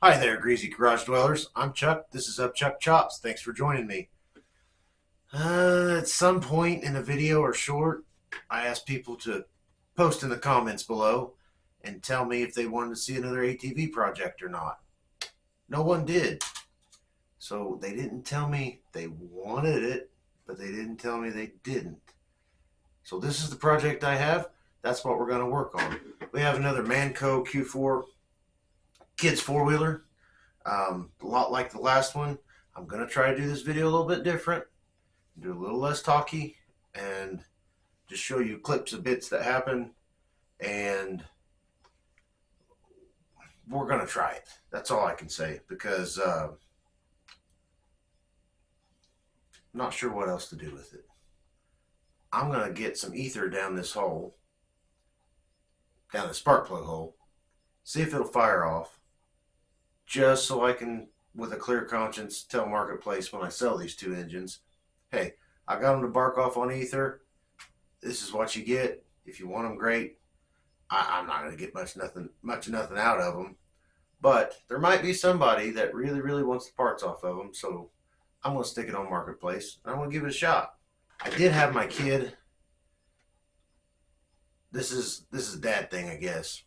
Hi there, greasy garage dwellers. I'm Chuck. This is Up Chuck Chops. Thanks for joining me. At some point in a video or short, I asked people to post in the comments below and tell me if they wanted to see another ATV project or not. No one did. So they didn't tell me they wanted it, but they didn't tell me they didn't. So this is the project I have. That's what we're going to work on. We have another Manco Q4 kids four-wheeler. A lot like the last one. I'm going to try to do this video a little bit different, do a little less talky, and just show you clips of bits that happen, and we're going to try it. That's all I can say, because I'm not sure what else to do with it. I'm going to get some ether down this hole, down the spark plug hole, see if it'll fire off, just so I can, with a clear conscience, tell Marketplace when I sell these two engines, hey, I got them to bark off on ether. This is what you get. If you want them, great. I'm not going to get much nothing out of them, but there might be somebody that really wants the parts off of them. So I'm going to stick it on Marketplace. I'm going to give it a shot. I did have my kid. This is a dad thing, I guess.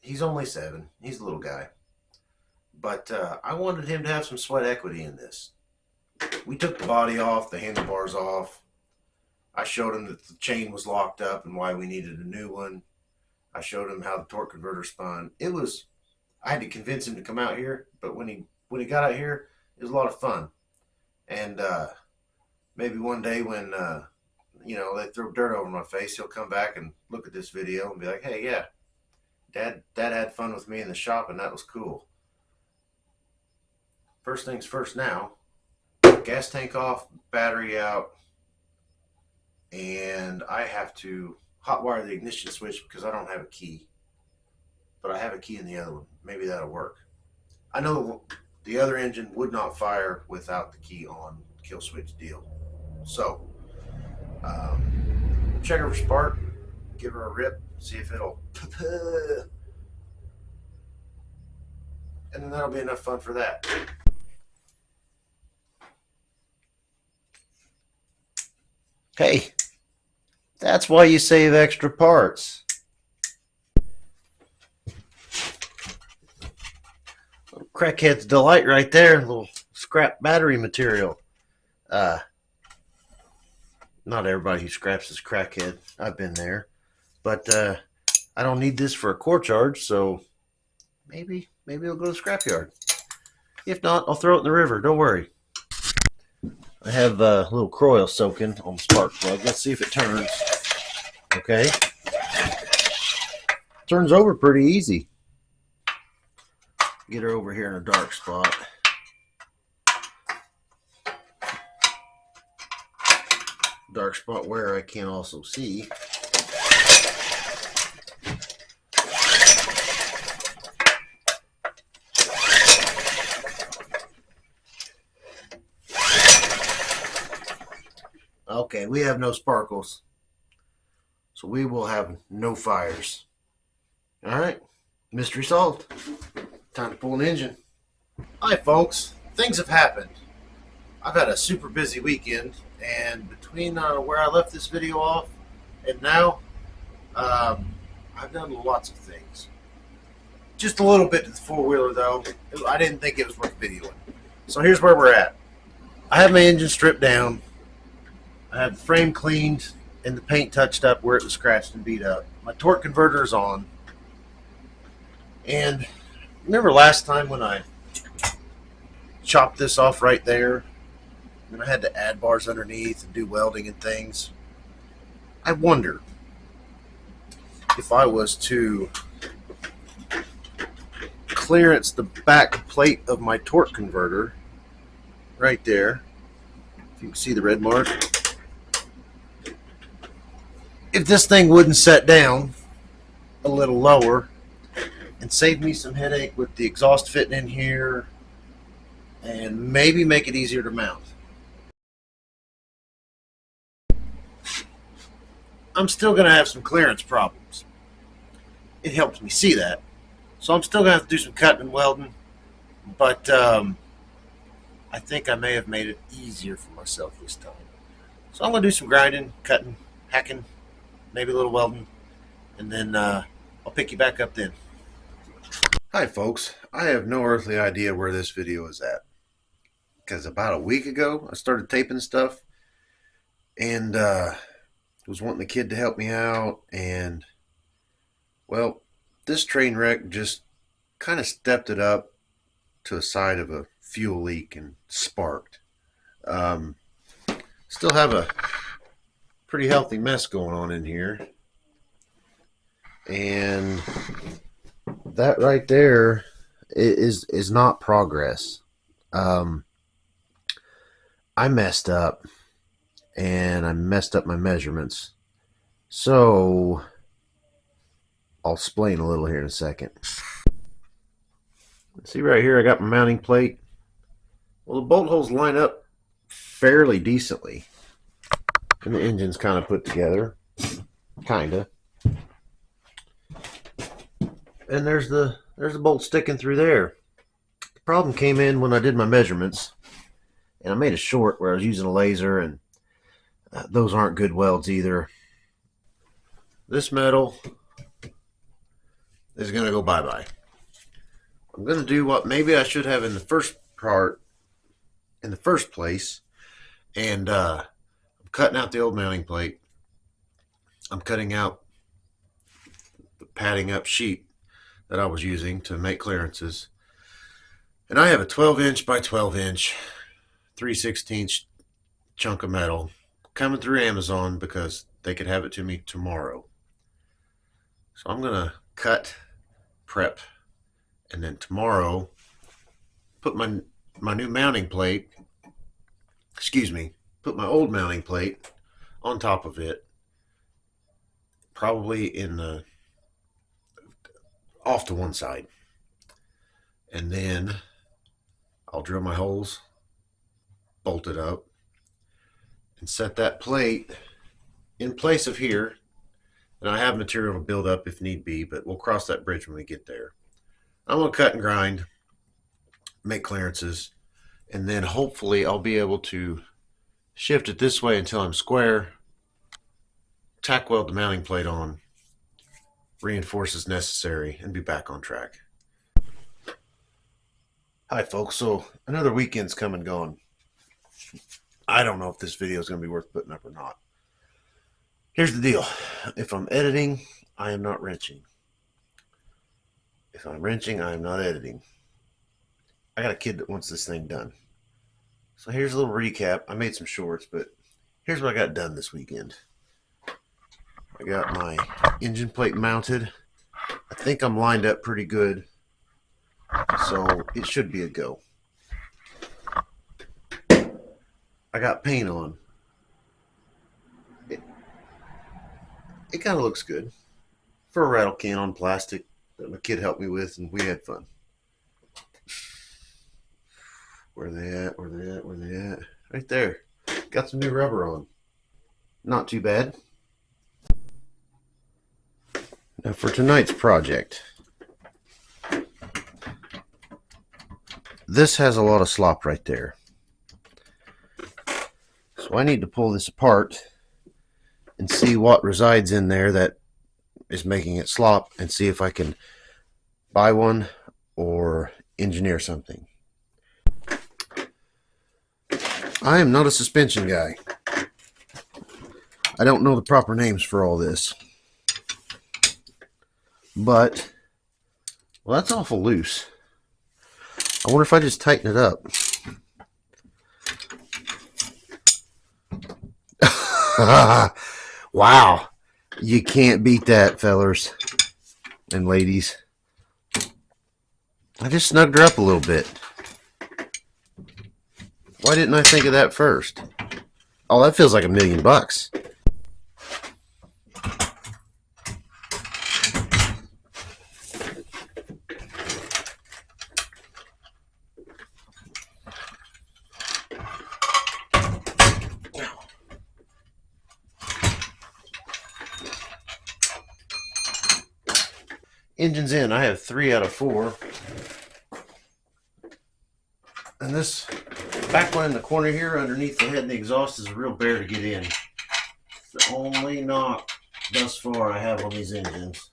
He's only 7. He's a little guy. But I wanted him to have some sweat equity in this. We took the body off, the handlebars off. I showed him that the chain was locked up and why we needed a new one. I showed him how the torque converter spun. I had to convince him to come out here, but when he got out here, it was a lot of fun. And maybe one day when they throw dirt over my face, he'll come back and look at this video and be like, hey, yeah, Dad had fun with me in the shop, and that was cool. First things first now, gas tank off, battery out, and I have to hotwire the ignition switch because I don't have a key. But I have a key in the other one. Maybe that'll work. I know the other engine would not fire without the key on kill switch deal. So, check her for spark, give her a rip, see if it'll and then that'll be enough fun for that. Hey, that's why you save extra parts. Little crackhead's delight right there. Little scrap battery material. Not everybody who scraps is crackhead. I've been there. But I don't need this for a core charge, so maybe it'll go to the scrapyard. If not, I'll throw it in the river. Don't worry. I have a little coil soaking on the spark plug. Let's see if it turns. Okay. Turns over pretty easy. Get her over here in a dark spot. Dark spot where I can also see. Okay, we have no sparkles, so we will have no fires. All right, mystery solved. Time to pull an engine. Hi, folks. Things have happened. I've had a super busy weekend, and between where I left this video off and now, I've done lots of things. Just a little bit to the four-wheeler, though. I didn't think it was worth videoing. So here's where we're at. I have my engine stripped down. I have the frame cleaned and the paint touched up where it was scratched and beat up. My torque converter is on. And remember last time when I chopped this off right there, and I had to add bars underneath and do welding and things? I wonder if I was to clearance the back plate of my torque converter right there, if you can see the red mark, if this thing wouldn't set down a little lower and save me some headache with the exhaust fitting in here and maybe make it easier to mount. I'm still going to have some clearance problems. It helps me see that. So I'm still going to have to do some cutting and welding, but I think I may have made it easier for myself this time. So I'm going to do some grinding, cutting, hacking, maybe a little welding, and then I'll pick you back up then. Hi folks, I have no earthly idea where this video is at, because about a week ago I started taping stuff and was wanting the kid to help me out, and well, this train wreck just kind of stepped it up to a side of a fuel leak and sparked. Still have a pretty healthy mess going on in here, and that right there is not progress. I messed up, and I messed up my measurements. So I'll explain a little here in a second. See right here, I got my mounting plate. Well, the bolt holes line up fairly decently, and the engine's kind of put together, kinda. And there's the bolt sticking through there. The problem came in when I did my measurements, and I made a short where I was using a laser, and those aren't good welds either. This metal is going to go bye-bye. I'm going to do what maybe I should have in the first place, and I'm cutting out the old mounting plate. I'm cutting out the padding up sheet that I was using to make clearances, and I have a 12-inch by 12-inch 3/16 chunk of metal coming through Amazon because they could have it to me tomorrow. So I'm gonna cut, prep, and then tomorrow put my new mounting plate, put my old mounting plate on top of it, probably in the off to one side, and then I'll drill my holes, bolt it up, and set that plate in place of here. And I have material to build up if need be, but we'll cross that bridge when we get there. I'm going to cut and grind, make clearances, and then hopefully I'll be able to shift it this way until I'm square, tack weld the mounting plate on, reinforce as necessary, and be back on track. Hi folks, so another weekend's come and gone. I don't know if this video is going to be worth putting up or not. Here's the deal. If I'm editing, I am not wrenching. If I'm wrenching, I am not editing. I got a kid that wants this thing done. So here's a little recap. I made some shorts, but here's what I got done this weekend. I got my engine plate mounted. I think I'm lined up pretty good, so it should be a go. I got paint on. It kind of looks good for a rattle can on plastic that my kid helped me with, and we had fun. Where they at? Where they at? Where they at? Right there. Got some new rubber on. Not too bad. Now for tonight's project. This has a lot of slop right there. So I need to pull this apart and see what resides in there that is making it slop, and see if I can buy one or engineer something. I am not a suspension guy. I don't know the proper names for all this. But, well, that's awful loose. I wonder if I just tighten it up. Wow. You can't beat that, fellers and ladies. I just snugged her up a little bit. Why didn't I think of that first? Oh, that feels like $1,000,000. engine's in. I have 3 out of 4. And this back one in the corner here underneath the head and the exhaust is a real bear to get in. It's the only knock thus far I have on these engines.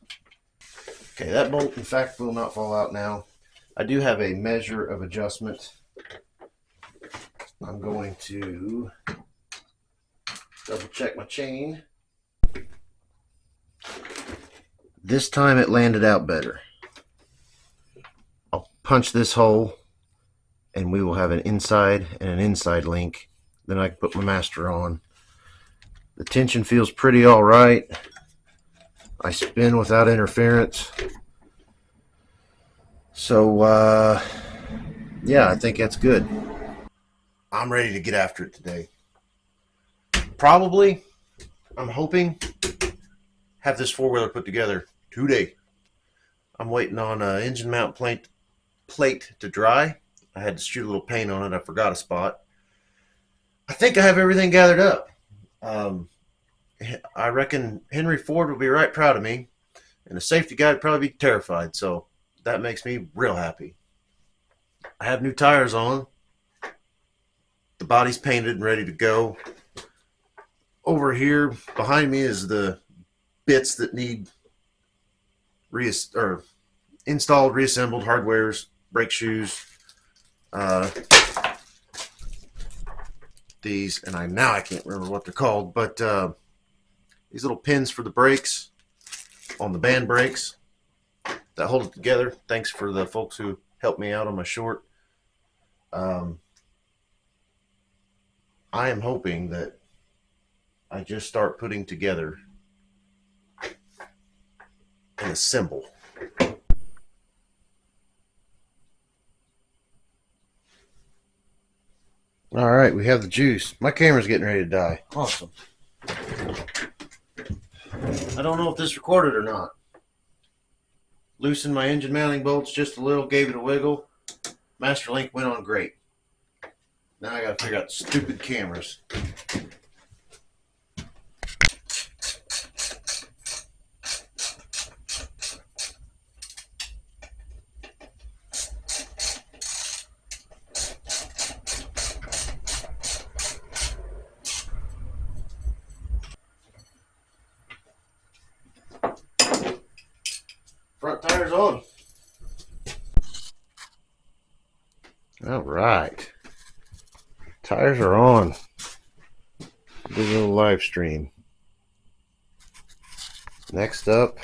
Okay, that bolt in fact will not fall out now. I do have a measure of adjustment. I'm going to double check my chain. This time it landed out better. I'll punch this hole and we will have an inside and an inside link. Then I can put my master on. The tension feels pretty all right. I spin without interference. So yeah, I think that's good. I'm ready to get after it today. Probably, I'm hoping, have this four-wheeler put together today. I'm waiting on an engine mount plate to dry. I had to shoot a little paint on it. I forgot a spot. I think I have everything gathered up. I reckon Henry Ford will be right proud of me, and the safety guy would probably be terrified. So that makes me real happy. I have new tires on. The body's painted and ready to go. Over here behind me is the bits that need installed, reassembled, hardwares, brake shoes. These, and I can't remember what they're called, but these little pins for the brakes on the band brakes that hold it together. Thanks for the folks who helped me out on my short. I am hoping that I just start putting together an assemble. All right, we have the juice. My camera's getting ready to die. Awesome. I don't know if this recorded or not. Loosened my engine mounting bolts just a little, gave it a wiggle. Master link went on great. Now I gotta figure out stupid cameras. Front tires on. All right. Tires are on. Did a little live stream. Next up,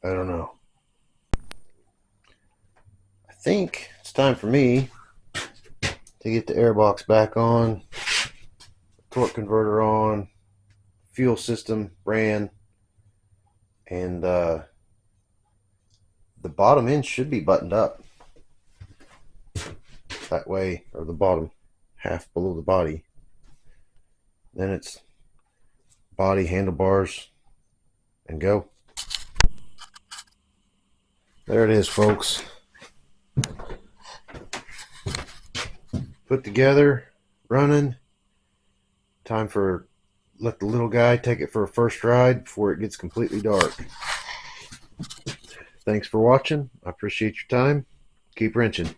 I don't know. I think it's time for me to get the airbox back on, torque converter on, fuel system ran, and the bottom end should be buttoned up. That way, or the bottom half below the body. Then it's body, handlebars, and go. There it is, folks. Put together, running. Time for let the little guy take it for a first ride before it gets completely dark. Thanks for watching. I appreciate your time. Keep wrenching.